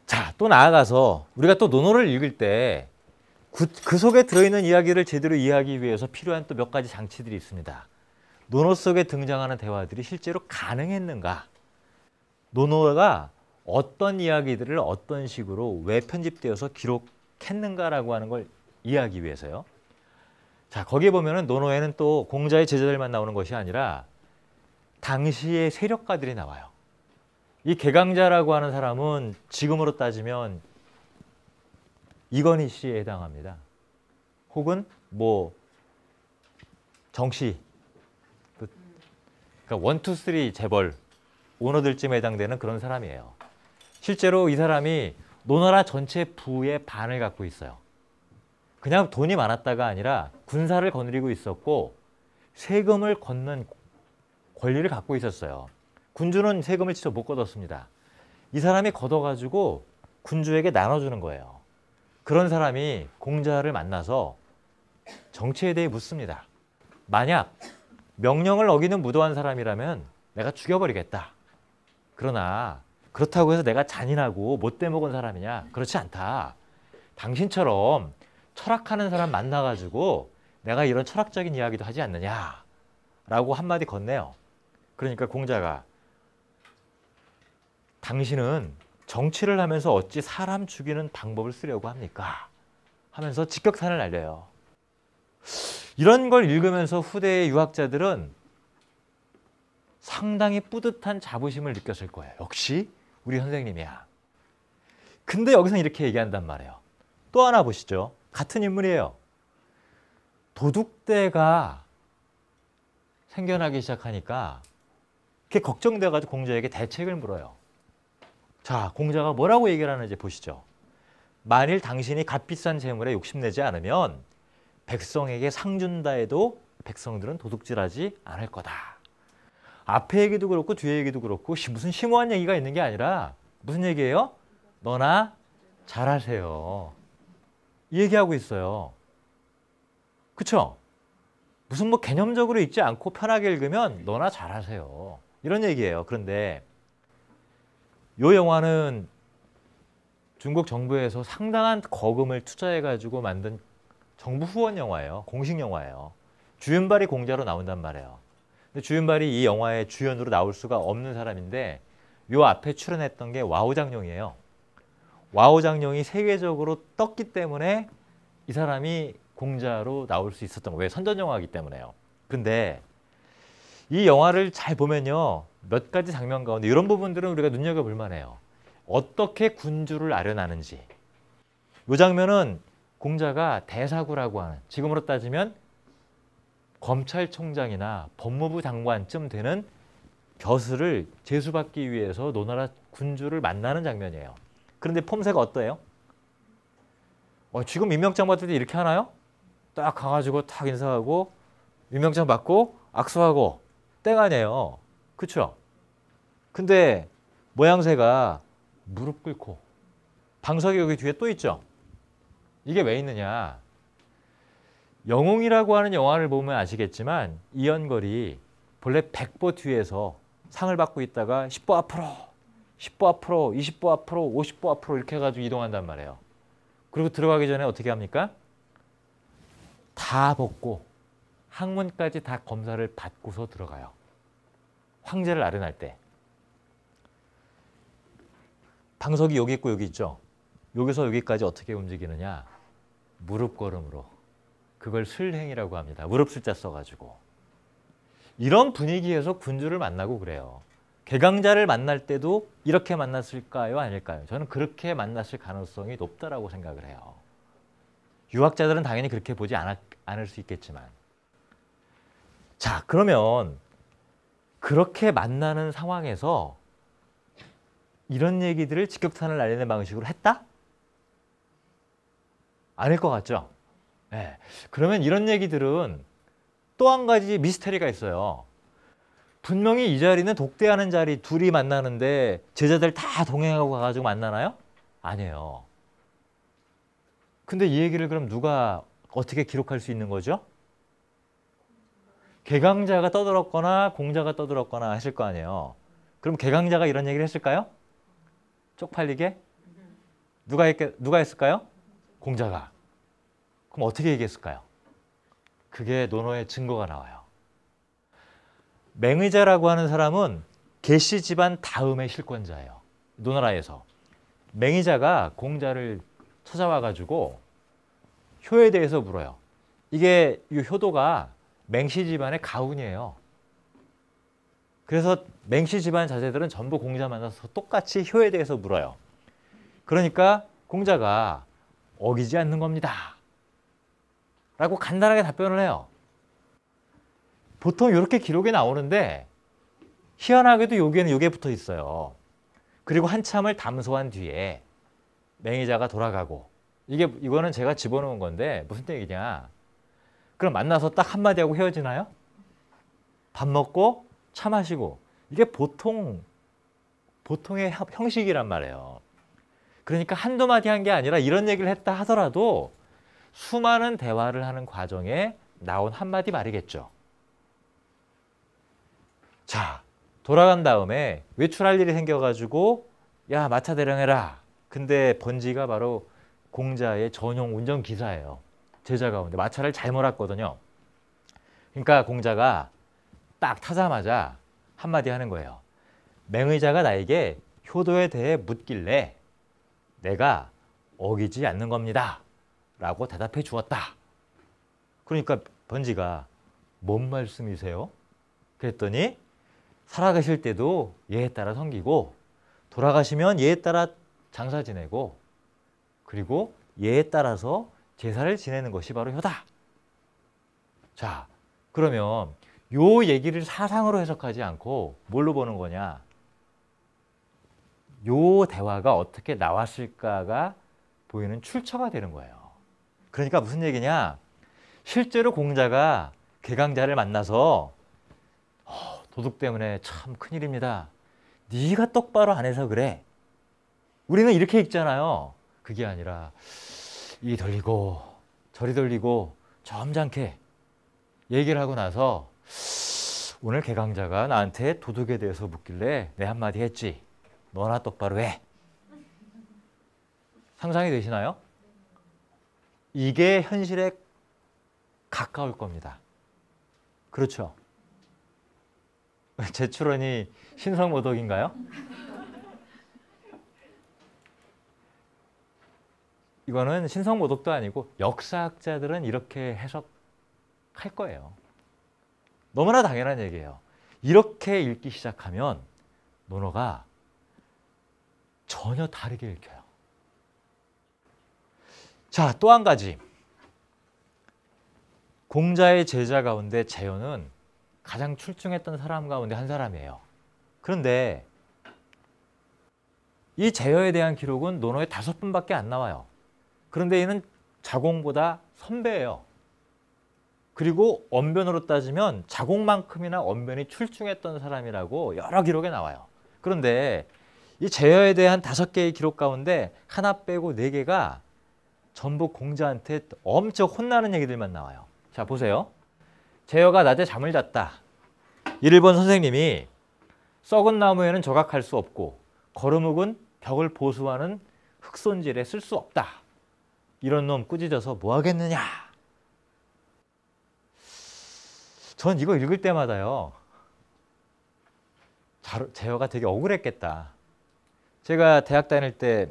자, 또 나아가서 우리가 또 논어를 읽을 때 그 속에 들어있는 이야기를 제대로 이해하기 위해서 필요한 또 몇 가지 장치들이 있습니다. 논어 속에 등장하는 대화들이 실제로 가능했는가? 논어가 어떤 이야기들을 어떤 식으로 왜 편집되어서 기록했는가라고 하는 걸 이해하기 위해서요. 자, 거기에 보면은 논어에는 또 공자의 제자들만 나오는 것이 아니라 당시의 세력가들이 나와요. 이 개강자라고 하는 사람은 지금으로 따지면 이건희 씨에 해당합니다. 혹은 뭐 정씨, 그러니까 1, 2, 3 재벌 오너들쯤에 해당되는 그런 사람이에요. 실제로 이 사람이 노나라 전체 부의 반을 갖고 있어요. 그냥 돈이 많았다가 아니라 군사를 거느리고 있었고 세금을 걷는 권리를 갖고 있었어요. 군주는 세금을 직접 못 걷었습니다. 이 사람이 걷어가지고 군주에게 나눠주는 거예요. 그런 사람이 공자를 만나서 정치에 대해 묻습니다. 만약 명령을 어기는 무도한 사람이라면 내가 죽여버리겠다. 그러나 그렇다고 해서 내가 잔인하고 못돼 먹은 사람이냐? 그렇지 않다. 당신처럼 철학하는 사람 만나가지고 내가 이런 철학적인 이야기도 하지 않느냐? 라고 한마디 건네요. 그러니까 공자가 당신은 정치를 하면서 어찌 사람 죽이는 방법을 쓰려고 합니까? 하면서 직격탄을 날려요. 이런 걸 읽으면서 후대의 유학자들은 상당히 뿌듯한 자부심을 느꼈을 거예요. 역시 우리 선생님이야. 근데 여기서 이렇게 얘기한단 말이에요. 또 하나 보시죠. 같은 인물이에요. 도둑대가 생겨나기 시작하니까 그게 걱정돼가지고 공자에게 대책을 물어요. 자, 공자가 뭐라고 얘기를 하는지 보시죠. 만일 당신이 값비싼 재물에 욕심내지 않으면 백성에게 상 준다 해도 백성들은 도둑질하지 않을 거다. 앞에 얘기도 그렇고 뒤에 얘기도 그렇고 무슨 심오한 얘기가 있는 게 아니라 무슨 얘기예요? 너나 잘하세요. 이 얘기하고 있어요. 그쵸? 무슨 뭐 개념적으로 읽지 않고 편하게 읽으면 너나 잘하세요. 이런 얘기예요. 그런데 이 영화는 중국 정부에서 상당한 거금을 투자해가지고 만든 정부 후원 영화예요. 공식 영화예요. 주윤발이 공자로 나온단 말이에요. 근데 주윤발이 이 영화의 주연으로 나올 수가 없는 사람인데 요 앞에 출연했던 게 와우장룡이에요. 와우장룡이 세계적으로 떴기 때문에 이 사람이 공자로 나올 수 있었던 거예요. 왜? 선전영화이기 때문에요. 근데 이 영화를 잘 보면요. 몇 가지 장면 가운데 이런 부분들은 우리가 눈여겨볼 만해요. 어떻게 군주를 아련하는지. 이 장면은 공자가 대사구라고 하는, 지금으로 따지면 검찰총장이나 법무부 장관쯤 되는 벼슬을 제수받기 위해서 노나라 군주를 만나는 장면이에요. 그런데 폼새가 어때요? 지금 임명장 받을 때 이렇게 하나요? 딱 가가지고 탁 인사하고 임명장 받고 악수하고 땡 아니에요. 그쵸? 근데 모양새가 무릎 꿇고 방석이 여기 뒤에 또 있죠? 이게 왜 있느냐? 영웅이라고 하는 영화를 보면 아시겠지만 이연걸이 본래 100보 뒤에서 상을 받고 있다가 10보 앞으로, 10보 앞으로, 20보 앞으로, 50보 앞으로 이렇게 해가지고 이동한단 말이에요. 그리고 들어가기 전에 어떻게 합니까? 다 벗고 항문까지 다 검사를 받고서 들어가요. 황제를 아련할 때. 방석이 여기 있고 여기 있죠. 여기서 여기까지 어떻게 움직이느냐. 무릎 걸음으로. 그걸 슬행이라고 합니다. 무릎 슬자 써가지고. 이런 분위기에서 군주를 만나고 그래요. 개강자를 만날 때도 이렇게 만났을까요? 아닐까요? 저는 그렇게 만났을 가능성이 높다라고 생각을 해요. 유학자들은 당연히 그렇게 보지 않을 수 있겠지만. 자, 그러면 그렇게 만나는 상황에서 이런 얘기들을 직격탄을 날리는 방식으로 했다? 아닐 것 같죠? 네. 그러면 이런 얘기들은 또 한 가지 미스터리가 있어요. 분명히 이 자리는 독대하는 자리 둘이 만나는데 제자들 다 동행하고 가가지고 만나나요? 아니에요. 근데 이 얘기를 그럼 누가 어떻게 기록할 수 있는 거죠? 개강자가 떠들었거나 공자가 떠들었거나 했을 거 아니에요. 그럼 개강자가 이런 얘기를 했을까요? 쪽팔리게? 누가 했을까요? 공자가. 그럼 어떻게 얘기했을까요? 그게 논어의 증거가 나와요. 맹의자라고 하는 사람은 계시 집안 다음의 실권자예요. 논어라에서. 맹의자가 공자를 찾아와가지고 효에 대해서 물어요. 이게 이 효도가 맹씨 집안의 가훈이에요. 그래서 맹씨 집안 자제들은 전부 공자 만나서 똑같이 효에 대해서 물어요. 그러니까 공자가 어기지 않는 겁니다. 라고 간단하게 답변을 해요. 보통 이렇게 기록이 나오는데 희한하게도 여기에는 이게 붙어 있어요. 그리고 한참을 담소한 뒤에 맹의자가 돌아가고 이거는 제가 집어넣은 건데 무슨 얘기냐. 그럼 만나서 딱 한마디 하고 헤어지나요? 밥 먹고 차 마시고 이게 보통의 형식이란 말이에요. 그러니까 한두 마디 한 게 아니라 이런 얘기를 했다 하더라도 수많은 대화를 하는 과정에 나온 한마디 말이겠죠. 자, 돌아간 다음에 외출할 일이 생겨가지고 야, 마차 대령해라. 근데 번지가 바로 공자의 전용 운전기사예요. 제자 가운데 마차를 잘 몰았거든요. 그러니까 공자가 딱 타자마자 한마디 하는 거예요. 맹의자가 나에게 효도에 대해 묻길래 내가 어기지 않는 겁니다. 라고 대답해 주었다. 그러니까 번지가 뭔 말씀이세요? 그랬더니 살아가실 때도 예에 따라 섬기고 돌아가시면 예에 따라 장사 지내고 그리고 예에 따라서 제사를 지내는 것이 바로 효다. 자, 그러면 요 얘기를 사상으로 해석하지 않고 뭘로 보는 거냐? 요 대화가 어떻게 나왔을까가 보이는 출처가 되는 거예요. 그러니까 무슨 얘기냐? 실제로 공자가 궤강자를 만나서 도둑 때문에 참 큰일입니다. 네가 똑바로 안 해서 그래. 우리는 이렇게 읽잖아요. 그게 아니라 이 돌리고 저리 돌리고 점잖게 얘기를 하고 나서 오늘 궤강자가 나한테 도둑에 대해서 묻길래 내 한마디 했지. 너나 똑바로 해. 상상이 되시나요? 이게 현실에 가까울 겁니다. 그렇죠? 제 출연이 신성모독인가요? 이거는 신성모독도 아니고 역사학자들은 이렇게 해석할 거예요. 너무나 당연한 얘기예요. 이렇게 읽기 시작하면 논어가 전혀 다르게 읽혀요. 자, 또 한 가지. 공자의 제자 가운데 재현은 가장 출중했던 사람 가운데 한 사람이에요. 그런데 이 제여에 대한 기록은 논어에 5분밖에 안 나와요. 그런데 얘는 자공보다 선배예요. 그리고 언변으로 따지면 자공만큼이나 언변이 출중했던 사람이라고 여러 기록에 나와요. 그런데 이 제여에 대한 5개의 기록 가운데 하나 빼고 4개가 전부 공자한테 엄청 혼나는 얘기들만 나와요. 자, 보세요. 제여가 낮에 잠을 잤다. 이를 본 선생님이 썩은 나무에는 저각할 수 없고 거루묵은 벽을 보수하는 흙손질에 쓸 수 없다. 이런 놈 꾸짖어서 뭐 하겠느냐. 전 이거 읽을 때마다요. 제여가 되게 억울했겠다. 제가 대학 다닐 때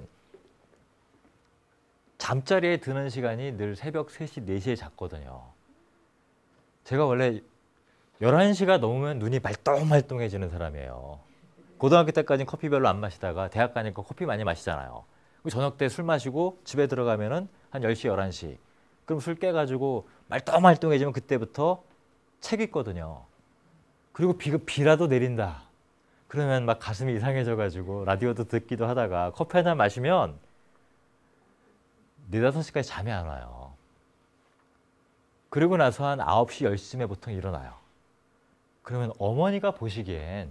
잠자리에 드는 시간이 늘 새벽 3시, 4시에 잤거든요. 제가 원래 11시가 넘으면 눈이 말똥말똥해지는 사람이에요. 고등학교 때까지는 커피 별로 안 마시다가 대학 가니까 커피 많이 마시잖아요. 저녁 때 술 마시고 집에 들어가면은 한 10시, 11시. 그럼 술 깨가지고 말똥말똥해지면 그때부터 책 읽거든요. 그리고 비라도 내린다. 그러면 막 가슴이 이상해져가지고 라디오도 듣기도 하다가 커피 한 잔 마시면 4, 5시까지 잠이 안 와요. 그리고 나서 한 9시, 10시쯤에 보통 일어나요. 그러면 어머니가 보시기엔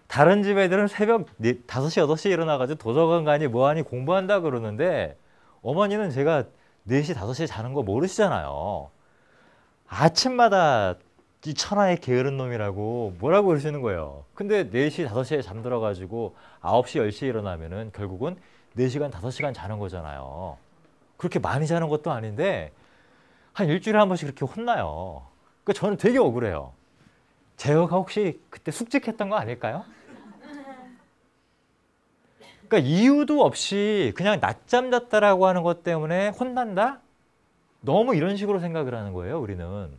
다른 집 애들은 새벽 5시, 6시에 일어나가지고 도서관 가니 뭐하니 공부한다 그러는데 어머니는 제가 4시, 5시에 자는 거 모르시잖아요. 아침마다 이 천하의 게으른 놈이라고 뭐라고 그러시는 거예요. 근데 4시, 5시에 잠들어가지고 9시, 10시에 일어나면은 결국은 4시간, 5시간 자는 거잖아요. 그렇게 많이 자는 것도 아닌데 한 일주일에 한 번씩 그렇게 혼나요. 그러니까 저는 되게 억울해요. 제어가 혹시 그때 숙직했던 거 아닐까요? 그러니까 이유도 없이 그냥 낮잠 잤다라고 하는 것 때문에 혼난다? 너무 이런 식으로 생각을 하는 거예요, 우리는.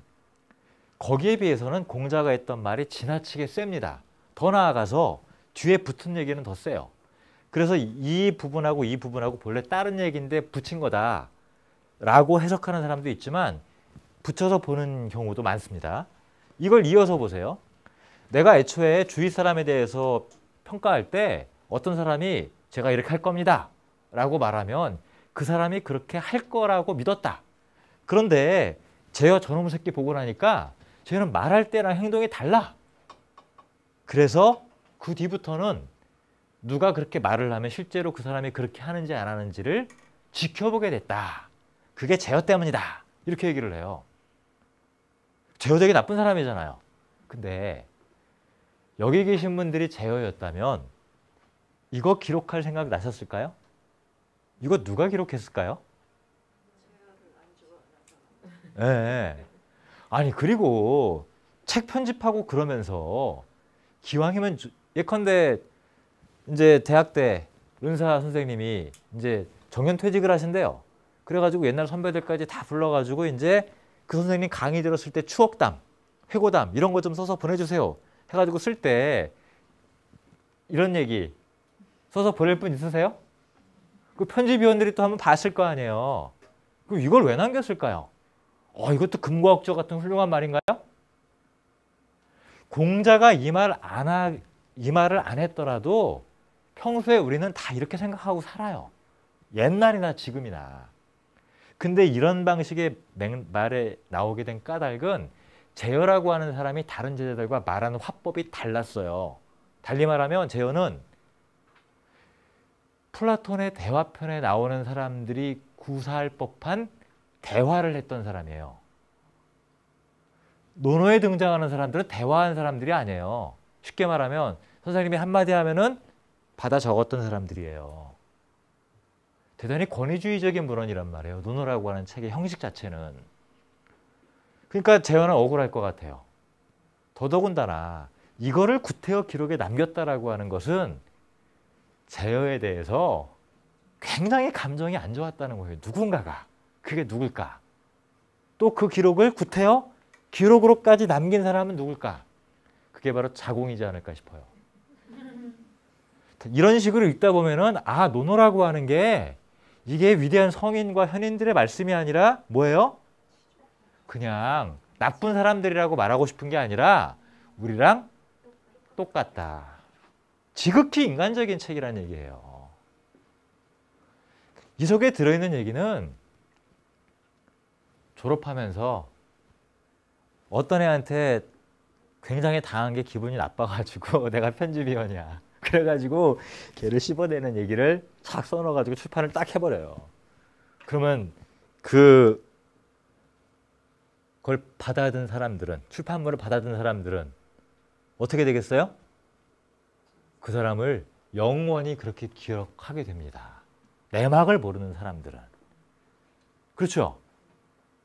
거기에 비해서는 공자가 했던 말이 지나치게 셉니다. 더 나아가서 뒤에 붙은 얘기는 더 세요. 그래서 이 부분하고 이 부분하고 본래 다른 얘기인데 붙인 거다 라고 해석하는 사람도 있지만 붙여서 보는 경우도 많습니다. 이걸 이어서 보세요. 내가 애초에 주위 사람에 대해서 평가할 때 어떤 사람이 제가 이렇게 할 겁니다 라고 말하면 그 사람이 그렇게 할 거라고 믿었다. 그런데 쟤여 저놈 새끼 보고 나니까 쟤는 말할 때랑 행동이 달라. 그래서 그 뒤부터는 누가 그렇게 말을 하면 실제로 그 사람이 그렇게 하는지 안 하는지를 지켜보게 됐다. 그게 제어 때문이다. 이렇게 얘기를 해요. 제어 되게 나쁜 사람이잖아요. 근데 여기 계신 분들이 제어였다면 이거 기록할 생각 나셨을까요? 이거 누가 기록했을까요? 예. 네. 아니 그리고 책 편집하고 그러면서 기왕이면 예컨대 이제 대학 때 은사 선생님이 이제 정년퇴직을 하신대요. 그래가지고 옛날 선배들까지 다 불러가지고 이제 그 선생님 강의 들었을 때 추억담, 회고담 이런 거 좀 써서 보내주세요. 해가지고 쓸 때 이런 얘기 써서 보낼 분 있으세요? 그 편집위원들이 또 한번 봤을 거 아니에요. 그럼 이걸 왜 남겼을까요? 이것도 금과옥조 같은 훌륭한 말인가요? 공자가 이 말을 안 했더라도 평소에 우리는 다 이렇게 생각하고 살아요. 옛날이나 지금이나. 근데 이런 방식의 말에 나오게 된 까닭은 제어라고 하는 사람이 다른 제자들과 말하는 화법이 달랐어요. 달리 말하면 제어는 플라톤의 대화편에 나오는 사람들이 구사할 법한 대화를 했던 사람이에요. 논어에 등장하는 사람들은 대화한 사람들이 아니에요. 쉽게 말하면 선생님이 한마디 하면은 받아 적었던 사람들이에요. 대단히 권위주의적인 문헌이란 말이에요. 논어라고 하는 책의 형식 자체는. 그러니까 제어는 억울할 것 같아요. 더더군다나 이거를 구태여 기록에 남겼다라고 하는 것은 제어에 대해서 굉장히 감정이 안 좋았다는 거예요. 누군가가. 그게 누굴까? 또 그 기록을 구태여 기록으로까지 남긴 사람은 누굴까? 그게 바로 자공이지 않을까 싶어요. 이런 식으로 읽다 보면은 논어라고 하는 게 이게 위대한 성인과 현인들의 말씀이 아니라 뭐예요? 그냥 나쁜 사람들이라고 말하고 싶은 게 아니라 우리랑 똑같다. 지극히 인간적인 책이라는 얘기예요. 이 속에 들어있는 얘기는 졸업하면서 어떤 애한테 굉장히 당한 게 기분이 나빠가지고 내가 편집위원이야. 그래가지고 걔를 씹어내는 얘기를 착 써넣어가지고 출판을 딱 해버려요. 그러면 그걸 받아든 사람들은, 출판물을 받아든 사람들은 어떻게 되겠어요? 그 사람을 영원히 그렇게 기억하게 됩니다. 내막을 모르는 사람들은. 그렇죠?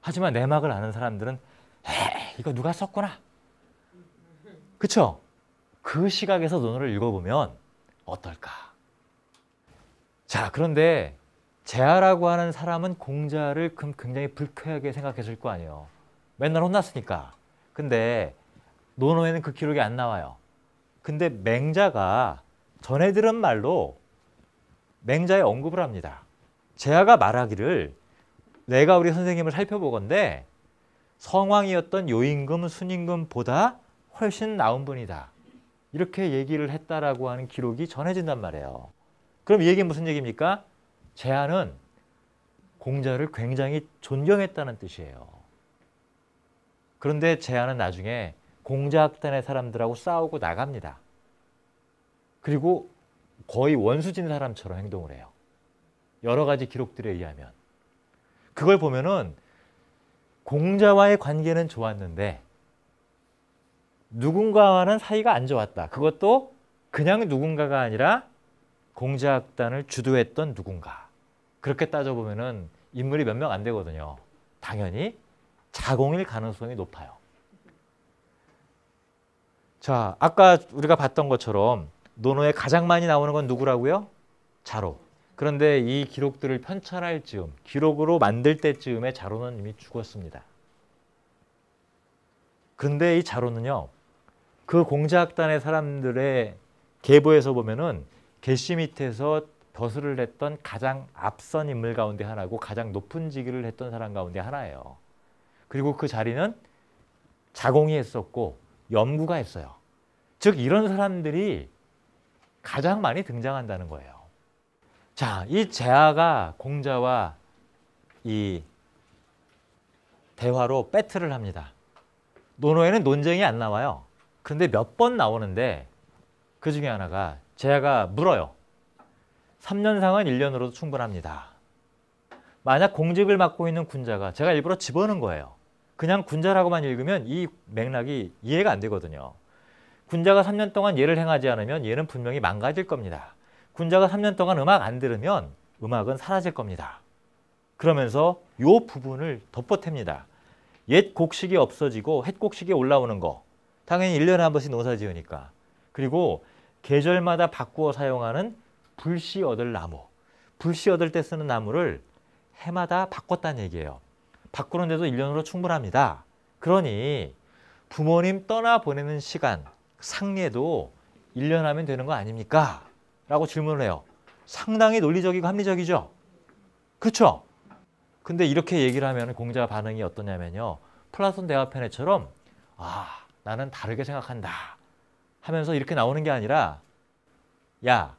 하지만 내막을 아는 사람들은 이거 누가 썼구나. 그렇죠? 그 시각에서 논어를 읽어보면 어떨까? 자, 그런데 제아라고 하는 사람은 공자를 굉장히 불쾌하게 생각했을 거 아니에요. 맨날 혼났으니까. 근데 논어에는 그 기록이 안 나와요. 근데 맹자가 전해 들은 말로 맹자의 언급을 합니다. 제아가 말하기를 내가 우리 선생님을 살펴보건대 성왕이었던 요임금, 순임금보다 훨씬 나은 분이다. 이렇게 얘기를 했다라고 하는 기록이 전해진단 말이에요. 그럼 이 얘기는 무슨 얘기입니까? 제아는 공자를 굉장히 존경했다는 뜻이에요. 그런데 제아는 나중에 공자학단의 사람들하고 싸우고 나갑니다. 그리고 거의 원수진 사람처럼 행동을 해요. 여러 가지 기록들에 의하면. 그걸 보면은 공자와의 관계는 좋았는데 누군가와는 사이가 안 좋았다. 그것도 그냥 누군가가 아니라 공작단을 주도했던 누군가. 그렇게 따져보면은 인물이 몇 명 안 되거든요. 당연히 자공일 가능성이 높아요. 자, 아까 우리가 봤던 것처럼 논어에 가장 많이 나오는 건 누구라고요? 자로. 그런데 이 기록들을 편찬할 즈음, 기록으로 만들 때쯤에 자로는 이미 죽었습니다. 그런데 이 자로는요, 그 공작단의 사람들의 계보에서 보면은 계시 밑에서 벼슬을 했던 가장 앞선 인물 가운데 하나고 가장 높은 직위를 했던 사람 가운데 하나예요. 그리고 그 자리는 자공이 했었고 염구가 했어요. 즉 이런 사람들이 가장 많이 등장한다는 거예요. 자, 이 제아가 공자와 이 대화로 배틀을 합니다. 논어에는 논쟁이 안 나와요. 그런데 몇 번 나오는데 그 중에 하나가 제아가 물어요. 3년상은 1년으로도 충분합니다. 만약 공직을 맡고 있는 군자가, 제가 일부러 집어넣은 거예요. 그냥 군자라고만 읽으면 이 맥락이 이해가 안 되거든요. 군자가 3년 동안 예를 행하지 않으면 얘는 분명히 망가질 겁니다. 군자가 3년 동안 음악 안 들으면 음악은 사라질 겁니다. 그러면서 요 부분을 덧보탭니다. 옛 곡식이 없어지고 햇 곡식이 올라오는 거. 당연히 1년에 한 번씩 농사 지으니까. 그리고 계절마다 바꾸어 사용하는 불씨 얻을 나무. 불씨 얻을 때 쓰는 나무를 해마다 바꿨다는 얘기예요. 바꾸는데도 1년으로 충분합니다. 그러니 부모님 떠나보내는 시간, 상례도 1년 하면 되는 거 아닙니까? 라고 질문을 해요. 상당히 논리적이고 합리적이죠? 그렇죠? 근데 이렇게 얘기를 하면 공자 반응이 어떠냐면요. 플라톤 대화편에처럼 나는 다르게 생각한다 하면서 이렇게 나오는 게 아니라 야,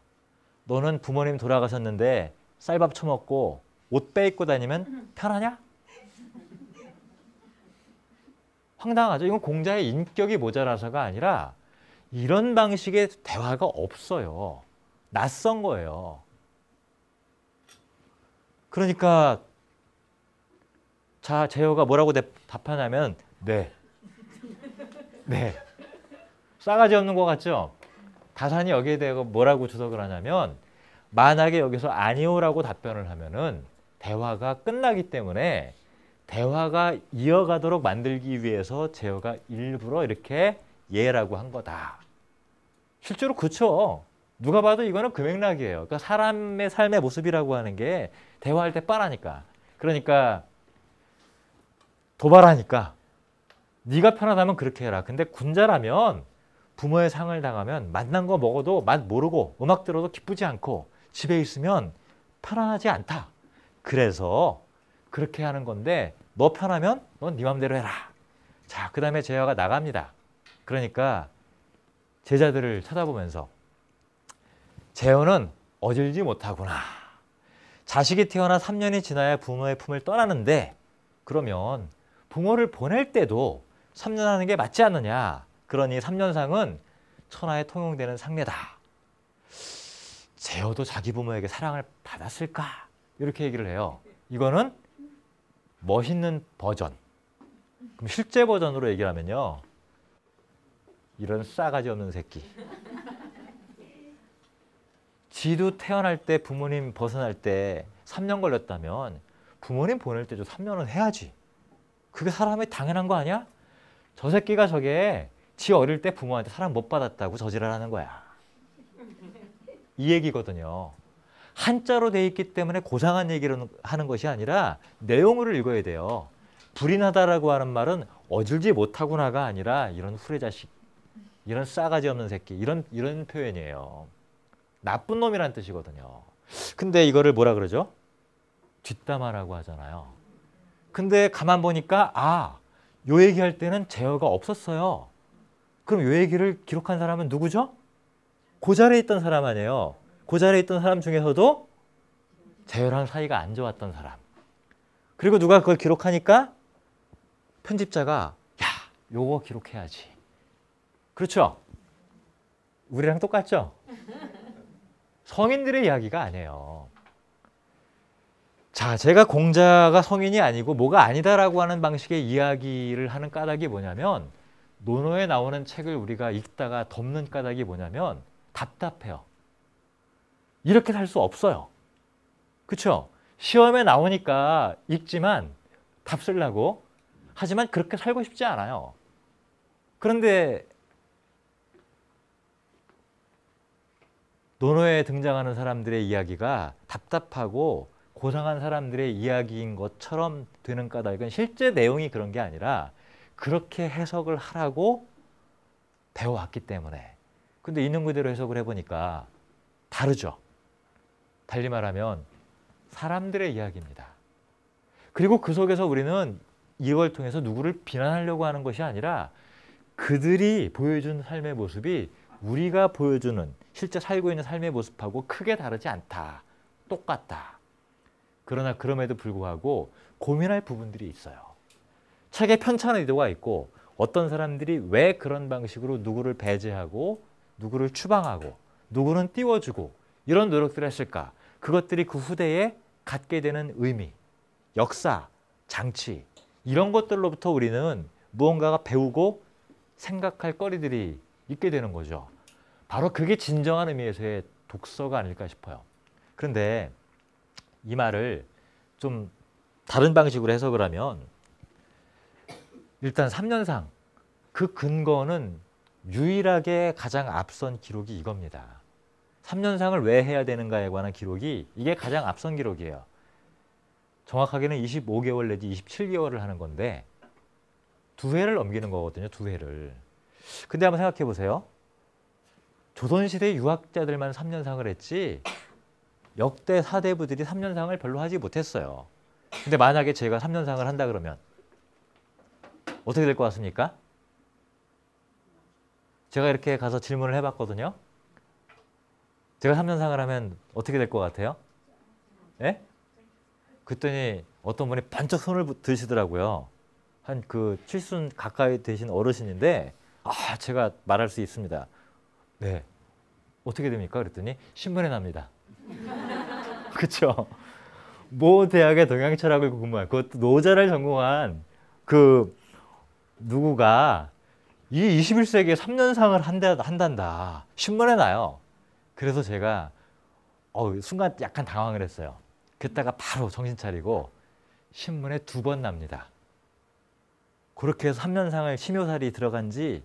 너는 부모님 돌아가셨는데 쌀밥 처먹고 옷 빼입고 다니면 편하냐? 황당하죠. 이건 공자의 인격이 모자라서가 아니라 이런 방식의 대화가 없어요. 낯선 거예요. 그러니까 자, 제어가 뭐라고 답하냐면 네. 싸가지 없는 것 같죠? 다산이 여기에 대해 뭐라고 주석을 하냐면 만약에 여기서 아니오라고 답변을 하면은 대화가 끝나기 때문에 대화가 이어가도록 만들기 위해서 제어가 일부러 이렇게 예라고 한 거다. 실제로 그렇죠. 누가 봐도 이거는 그 맥락이에요. 그러니까 사람의 삶의 모습이라고 하는 게 대화할 때 뻔하니까. 그러니까 도발하니까 네가 편하다면 그렇게 해라. 근데 군자라면 부모의 상을 당하면 맛난 거 먹어도 맛 모르고 음악 들어도 기쁘지 않고 집에 있으면 편안하지 않다. 그래서 그렇게 하는 건데 너 편하면 넌 네 맘대로 해라. 자, 그 다음에 제어가 나갑니다. 그러니까 제자들을 쳐다보면서 제어는 어질지 못하구나. 자식이 태어나 3년이 지나야 부모의 품을 떠나는데 그러면 부모를 보낼 때도 3년 하는 게 맞지 않느냐. 그러니 3년상은 천하에 통용되는 상례다. 제어도 자기 부모에게 사랑을 받았을까? 이렇게 얘기를 해요. 이거는 멋있는 버전. 그럼 실제 버전으로 얘기를 하면요. 이런 싸가지 없는 새끼. 지도 태어날 때 부모님 벗어날 때 3년 걸렸다면 부모님 보낼 때도 3년은 해야지. 그게 사람의 당연한 거 아니야? 저 새끼가 저게 지 어릴 때 부모한테 사랑 못 받았다고 저지랄 하는 거야. 이 얘기거든요. 한자로 돼 있기 때문에 고상한 얘기를 하는 것이 아니라 내용을 읽어야 돼요. 불인하다라고 하는 말은 어질지 못하구나가 아니라 이런 후레자식, 이런 싸가지 없는 새끼, 이런 표현이에요. 나쁜 놈이란 뜻이거든요. 근데 이거를 뭐라 그러죠? 뒷담화라고 하잖아요. 근데 가만 보니까 요 얘기할 때는 제어가 없었어요. 그럼 요 얘기를 기록한 사람은 누구죠? 그 자리에 있던 사람 아니에요. 그 자리에 있던 사람 중에서도 제어랑 사이가 안 좋았던 사람. 그리고 누가 그걸 기록하니까 편집자가 요거 기록해야지. 그렇죠? 우리랑 똑같죠? 성인들의 이야기가 아니에요. 자, 제가 공자가 성인이 아니고 뭐가 아니다라고 하는 방식의 이야기를 하는 까닭이 뭐냐면 논어에 나오는 책을 우리가 읽다가 덮는 까닭이 뭐냐면 답답해요. 이렇게 살 수 없어요. 그렇죠? 시험에 나오니까 읽지만 답 쓰려고 하지만 그렇게 살고 싶지 않아요. 그런데 논어에 등장하는 사람들의 이야기가 답답하고 고상한 사람들의 이야기인 것처럼 되는 까닭은 실제 내용이 그런 게 아니라 그렇게 해석을 하라고 배워왔기 때문에. 근데 있는 그대로 해석을 해보니까 다르죠. 달리 말하면 사람들의 이야기입니다. 그리고 그 속에서 우리는 이걸 통해서 누구를 비난하려고 하는 것이 아니라 그들이 보여준 삶의 모습이 우리가 보여주는 실제 살고 있는 삶의 모습하고 크게 다르지 않다. 똑같다. 그러나 그럼에도 불구하고 고민할 부분들이 있어요. 책에 편찬 의도가 있고 어떤 사람들이 왜 그런 방식으로 누구를 배제하고 누구를 추방하고 누구는 띄워주고 이런 노력들을 했을까? 그것들이 그 후대에 갖게 되는 의미, 역사, 장치 이런 것들로부터 우리는 무언가가 배우고 생각할 거리들이 있게 되는 거죠. 바로 그게 진정한 의미에서의 독서가 아닐까 싶어요. 그런데 이 말을 좀 다른 방식으로 해석을 하면 일단 3년상 그 근거는 유일하게 가장 앞선 기록이 이겁니다. 3년상을 왜 해야 되는가에 관한 기록이 이게 가장 앞선 기록이에요. 정확하게는 25개월 내지 27개월을 하는 건데 2회를 넘기는 거거든요. 2회를. 근데 한번 생각해 보세요. 조선시대 유학자들만 3년상을 했지 역대 사대부들이 3년상을 별로 하지 못했어요. 근데 만약에 제가 3년상을 한다 그러면 어떻게 될 것 같습니까? 제가 이렇게 가서 질문을 해봤거든요. 제가 3년상을 하면 어떻게 될 것 같아요? 예? 그랬더니 어떤 분이 반짝 손을 드시더라고요. 한 그 70 가까이 되신 어르신인데 제가 말할 수 있습니다. 네. 어떻게 됩니까? 그랬더니 신문에 납니다. 그렇죠? 모 대학의 동양철학을 공부한 그것도 노자를 전공한 그 누구가 이 21세기에 3년상을 한단다. 신문에 나요. 그래서 제가 순간 약간 당황을 했어요. 그랬다가 바로 정신 차리고 신문에 2번 납니다. 그렇게 해서 3년상을 심효살이 들어간 지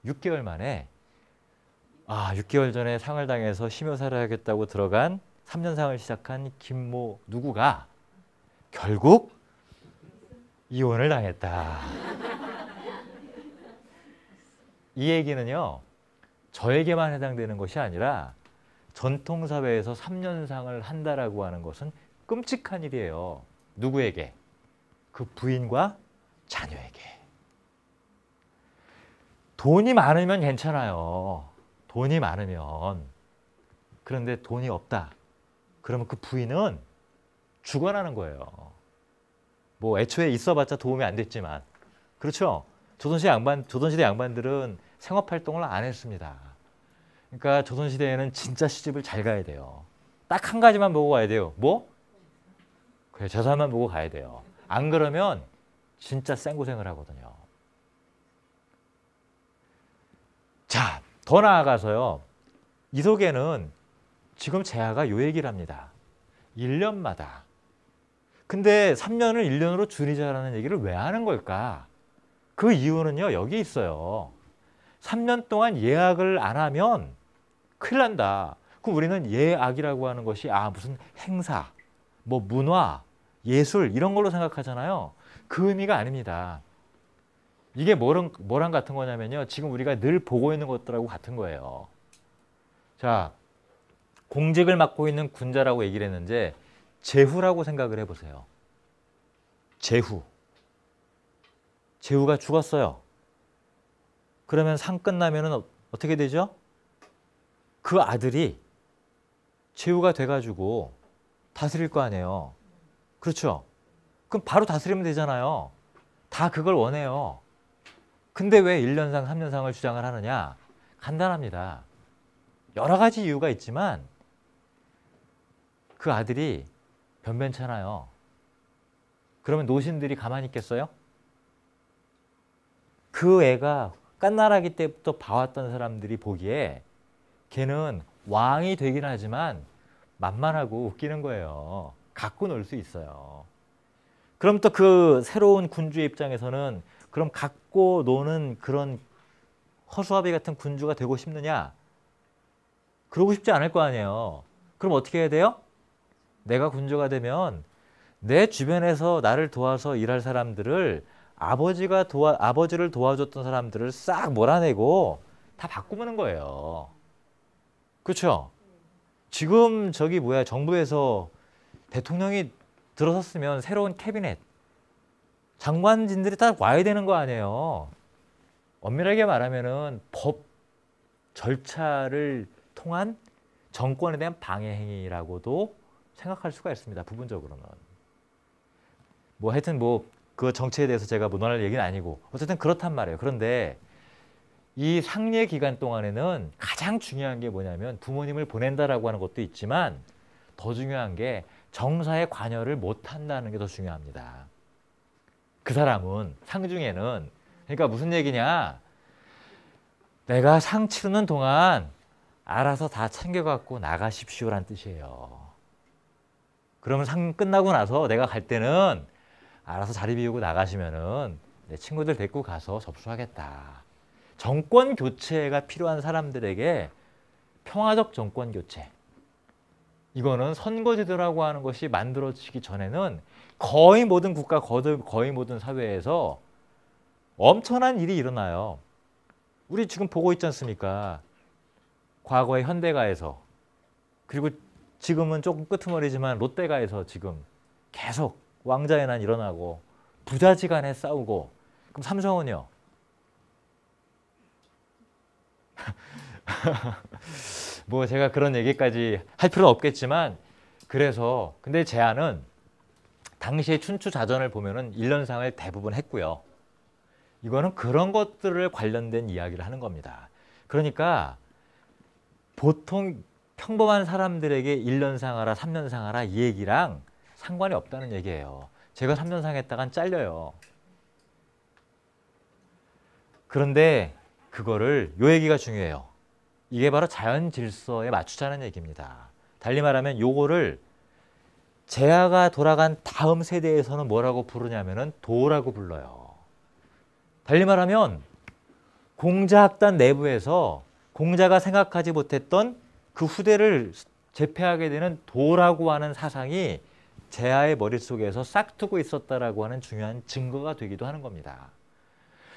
6개월 만에 6개월 전에 상을 당해서 심효살을 하겠다고 들어간 3년상을 시작한 김모 누구가 결국 이혼을 당했다. 이 얘기는요. 저에게만 해당되는 것이 아니라 전통사회에서 3년상을 한다라고 하는 것은 끔찍한 일이에요. 누구에게? 그 부인과 자녀에게. 돈이 많으면 괜찮아요. 돈이 많으면. 그런데 돈이 없다. 그러면 그 부인은 죽어나는 거예요. 뭐 애초에 있어봤자 도움이 안 됐지만. 그렇죠? 조선시대 양반들은 생업활동을 안 했습니다. 그러니까 조선시대에는 진짜 시집을 잘 가야 돼요. 딱 한 가지만 보고 가야 돼요. 뭐? 그래, 재산만 보고 가야 돼요. 안 그러면 진짜 생고생을 하거든요. 자, 더 나아가서요. 이 속에는 지금 재하가 요 얘기를 합니다. 1년마다. 근데 3년을 1년으로 줄이자라는 얘기를 왜 하는 걸까? 그 이유는요. 여기 있어요. 3년 동안 예학을 안 하면 큰일 난다. 그럼 우리는 예학이라고 하는 것이 무슨 행사, 뭐 문화, 예술 이런 걸로 생각하잖아요. 그 의미가 아닙니다. 이게 뭐랑 같은 거냐면요. 지금 우리가 늘 보고 있는 것들하고 같은 거예요. 자, 공직을 맡고 있는 군자라고 얘기를 했는데 제후라고 생각을 해보세요. 제후. 제후가 죽었어요. 그러면 상 끝나면 어떻게 되죠? 그 아들이 제후가 돼가지고 다스릴 거 아니에요. 그렇죠? 그럼 바로 다스리면 되잖아요. 다 그걸 원해요. 근데 왜 1년상, 3년상을 주장을 하느냐? 간단합니다. 여러 가지 이유가 있지만 그 아들이 변변찮아요. 그러면 노신들이 가만히 있겠어요? 그 애가 깐나라기 때부터 봐왔던 사람들이 보기에 걔는 왕이 되긴 하지만 만만하고 웃기는 거예요. 갖고 놀 수 있어요. 그럼 또 그 새로운 군주의 입장에서는 그럼 갖고 노는 그런 허수아비 같은 군주가 되고 싶느냐? 그러고 싶지 않을 거 아니에요. 그럼 어떻게 해야 돼요? 내가 군주가 되면 내 주변에서 나를 도와서 일할 사람들을 아버지를 도와줬던 사람들을 싹 몰아내고 다 바꾸는 거예요. 그렇죠? 지금 저기 뭐야 정부에서 대통령이 들어섰으면 새로운 캐비넷 장관진들이 다 와야 되는 거 아니에요. 엄밀하게 말하면은 법 절차를 통한 정권에 대한 방해 행위라고도 생각할 수가 있습니다. 부분적으로는. 뭐 하여튼 뭐 그 정치에 대해서 제가 논할 얘기는 아니고 어쨌든 그렇단 말이에요. 그런데 이 상례 기간 동안에는 가장 중요한 게 뭐냐면 부모님을 보낸다라고 하는 것도 있지만 더 중요한 게 정사에 관여를 못 한다는 게 더 중요합니다. 그 사람은 상중에는 그러니까 무슨 얘기냐? 내가 상 치르는 동안 알아서 다 챙겨갖고 나가십시오란 뜻이에요. 그러면 상 끝나고 나서 내가 갈 때는 알아서 자리 비우고 나가시면은 내 친구들 데리고 가서 접수하겠다. 정권 교체가 필요한 사람들에게 평화적 정권 교체. 이거는 선거제도라고 하는 것이 만들어지기 전에는 거의 모든 국가, 거의 모든 사회에서 엄청난 일이 일어나요. 우리 지금 보고 있지 않습니까? 과거의 현대가에서 그리고 지금은 조금 끄트머리지만 롯데가에서 지금 계속 왕자의 난 일어나고 부자지간에 싸우고 그럼 삼성은요? 뭐 제가 그런 얘기까지 할 필요는 없겠지만 그래서 근데 제안은 당시의 춘추자전을 보면은 1년상을 대부분 했고요. 이거는 그런 것들을 관련된 이야기를 하는 겁니다. 그러니까 보통 평범한 사람들에게 1년상 하라, 3년상 하라 이 얘기랑 상관이 없다는 얘기예요. 제가 3년상 했다간 잘려요. 그런데 그거를 요 얘기가 중요해요. 이게 바로 자연 질서에 맞추자는 얘기입니다. 달리 말하면 요거를 제아가 돌아간 다음 세대에서는 뭐라고 부르냐면은 도라고 불러요. 달리 말하면 공자학단 내부에서 공자가 생각하지 못했던 그 후대를 제패하게 되는 도라고 하는 사상이 제아의 머릿속에서 싹트고 있었다라고 하는 중요한 증거가 되기도 하는 겁니다.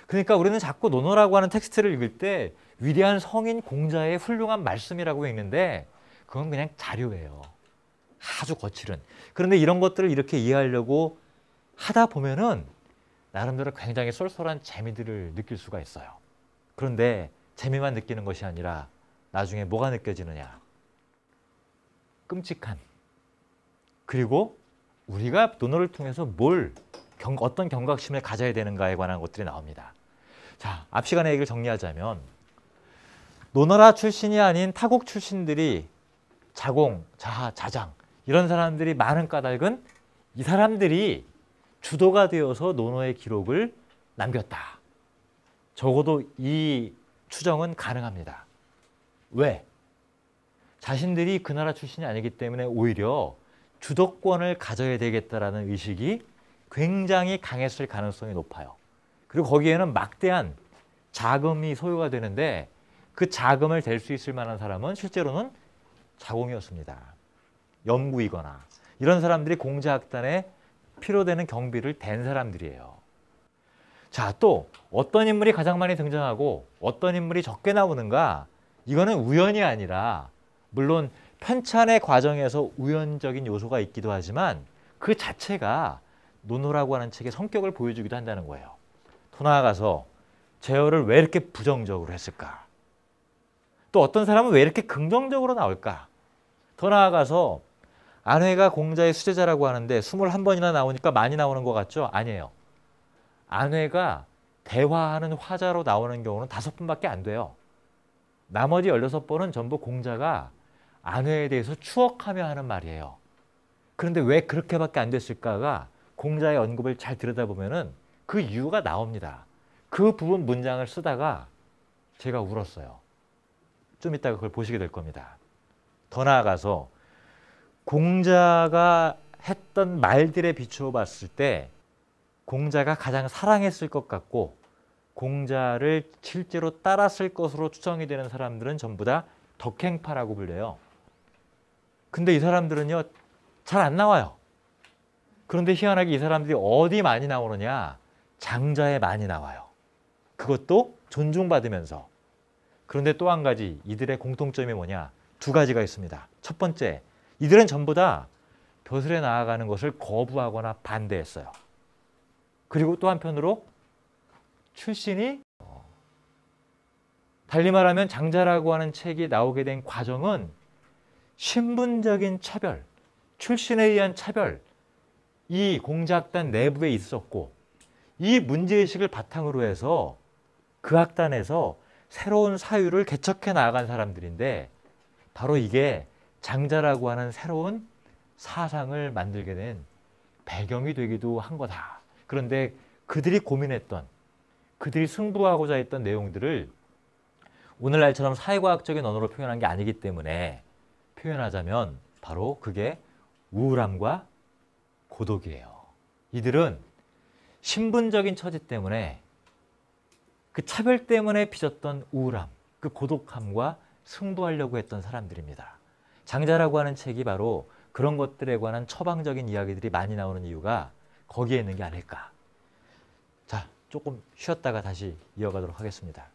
그러니까 우리는 자꾸 논어라고 하는 텍스트를 읽을 때 위대한 성인 공자의 훌륭한 말씀이라고 읽는데 그건 그냥 자료예요. 아주 거칠은. 그런데 이런 것들을 이렇게 이해하려고 하다 보면은 나름대로 굉장히 쏠쏠한 재미들을 느낄 수가 있어요. 그런데 재미만 느끼는 것이 아니라 나중에 뭐가 느껴지느냐. 끔찍한. 그리고 우리가 논어를 통해서 어떤 경각심을 가져야 되는가에 관한 것들이 나옵니다. 자, 앞 시간의 얘기를 정리하자면 논어라 출신이 아닌 타국 출신들이 자공, 자하, 자장 이런 사람들이 많은 까닭은 이 사람들이 주도가 되어서 논어의 기록을 남겼다. 적어도 이 추정은 가능합니다. 왜? 자신들이 그 나라 출신이 아니기 때문에 오히려 주도권을 가져야 되겠다라는 의식이 굉장히 강했을 가능성이 높아요. 그리고 거기에는 막대한 자금이 소요가 되는데 그 자금을 댈 수 있을 만한 사람은 실제로는 자공이었습니다. 염구이거나 이런 사람들이 공자학단에 필요되는 경비를 댄 사람들이에요. 자, 또 어떤 인물이 가장 많이 등장하고 어떤 인물이 적게 나오는가? 이거는 우연이 아니라 물론 편찬의 과정에서 우연적인 요소가 있기도 하지만 그 자체가 논어라고 하는 책의 성격을 보여주기도 한다는 거예요. 더 나아가서 제어를 왜 이렇게 부정적으로 했을까? 또 어떤 사람은 왜 이렇게 긍정적으로 나올까? 더 나아가서 안회가 공자의 수제자라고 하는데 21번이나 나오니까 많이 나오는 것 같죠? 아니에요. 안회가 대화하는 화자로 나오는 경우는 5번밖에 안 돼요. 나머지 16번은 전부 공자가 안회에 대해서 추억하며 하는 말이에요. 그런데 왜 그렇게밖에 안 됐을까가 공자의 언급을 잘 들여다보면은 그 이유가 나옵니다. 그 부분 문장을 쓰다가 제가 울었어요. 좀 이따가 그걸 보시게 될 겁니다. 더 나아가서 공자가 했던 말들에 비추어 봤을 때 공자가 가장 사랑했을 것 같고 공자를 실제로 따랐을 것으로 추정이 되는 사람들은 전부 다 덕행파라고 불려요. 근데 이 사람들은요, 잘 안 나와요. 그런데 희한하게 이 사람들이 어디 많이 나오느냐? 장자에 많이 나와요. 그것도 존중받으면서. 그런데 또 한 가지 이들의 공통점이 뭐냐? 두 가지가 있습니다. 첫 번째, 이들은 전부 다 벼슬에 나아가는 것을 거부하거나 반대했어요. 그리고 또 한편으로 출신이 달리 말하면 장자라고 하는 책이 나오게 된 과정은 신분적인 차별, 출신에 의한 차별, 이 공자학단 내부에 있었고 이 문제의식을 바탕으로 해서 그 학단에서 새로운 사유를 개척해 나아간 사람들인데 바로 이게 장자라고 하는 새로운 사상을 만들게 된 배경이 되기도 한 거다. 그런데 그들이 고민했던, 그들이 승부하고자 했던 내용들을 오늘날처럼 사회과학적인 언어로 표현한 게 아니기 때문에 표현하자면 바로 그게 우울함과 고독이에요. 이들은 신분적인 처지 때문에 그 차별 때문에 빚었던 우울함, 그 고독함과 승부하려고 했던 사람들입니다. 장자라고 하는 책이 바로 그런 것들에 관한 처방적인 이야기들이 많이 나오는 이유가 거기에 있는 게 아닐까. 자, 조금 쉬었다가 다시 이어가도록 하겠습니다.